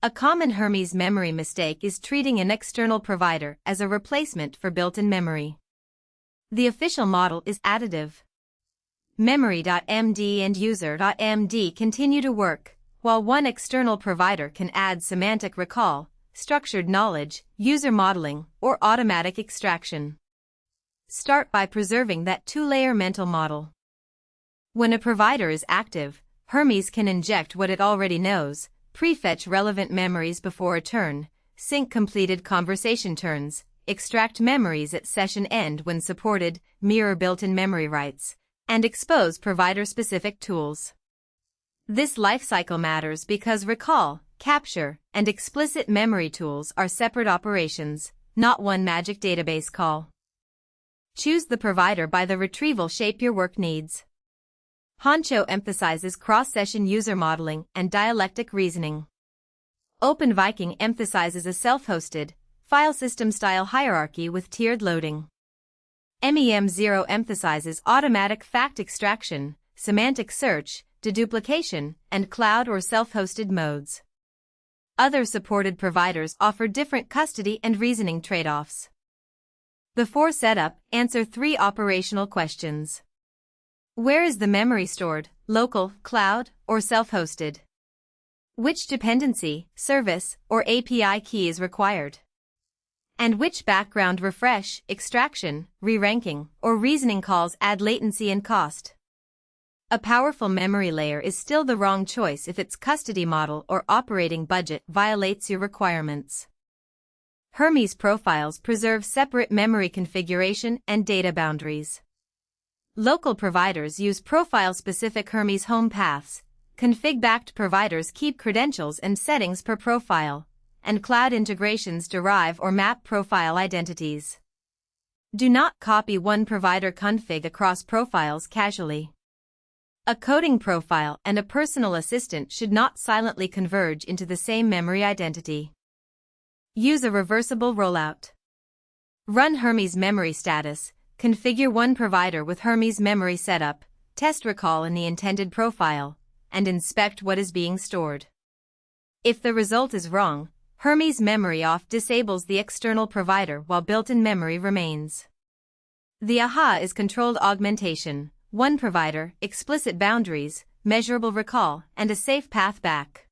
A common Hermes memory mistake is treating an external provider as a replacement for built-in memory. The official model is additive. MEMORY.md and USER.md continue to work, while one external provider can add semantic recall, structured knowledge, user modeling, or automatic extraction. Start by preserving that two-layer mental model. When a provider is active, Hermes can inject what it already knows, prefetch relevant memories before a turn, sync completed conversation turns, extract memories at session end when supported, mirror built-in memory writes, and expose provider-specific tools. This lifecycle matters because recall, capture, and explicit memory tools are separate operations, not one magic database call. Choose the provider by the retrieval shape your work needs. Honcho emphasizes cross-session user modeling and dialectic reasoning. OpenViking emphasizes a self-hosted, file system-style hierarchy with tiered loading. MEMOry.md emphasizes automatic fact extraction, semantic search, deduplication, and cloud or self-hosted modes. Other supported providers offer different custody and reasoning trade-offs. Before setup, answer 3 operational questions. Where is the memory stored, local, cloud, or self-hosted? Which dependency, service, or API key is required? And which background refresh, extraction, re-ranking, or reasoning calls add latency and cost? A powerful memory layer is still the wrong choice if its custody model or operating budget violates your requirements. Hermes profiles preserve separate memory configuration and data boundaries. Local providers use profile-specific Hermes home paths, config-backed providers keep credentials and settings per profile, and cloud integrations derive or map profile identities. Do not copy one provider config across profiles casually. A coding profile and a personal assistant should not silently converge into the same memory identity. Use a reversible rollout. Run Hermes memory status, configure one provider with Hermes memory setup, test recall in the intended profile, and inspect what is being stored. If the result is wrong, Hermes memory off disables the external provider while built-in memory remains. The AHA is controlled augmentation, one provider, explicit boundaries, measurable recall, and a safe path back.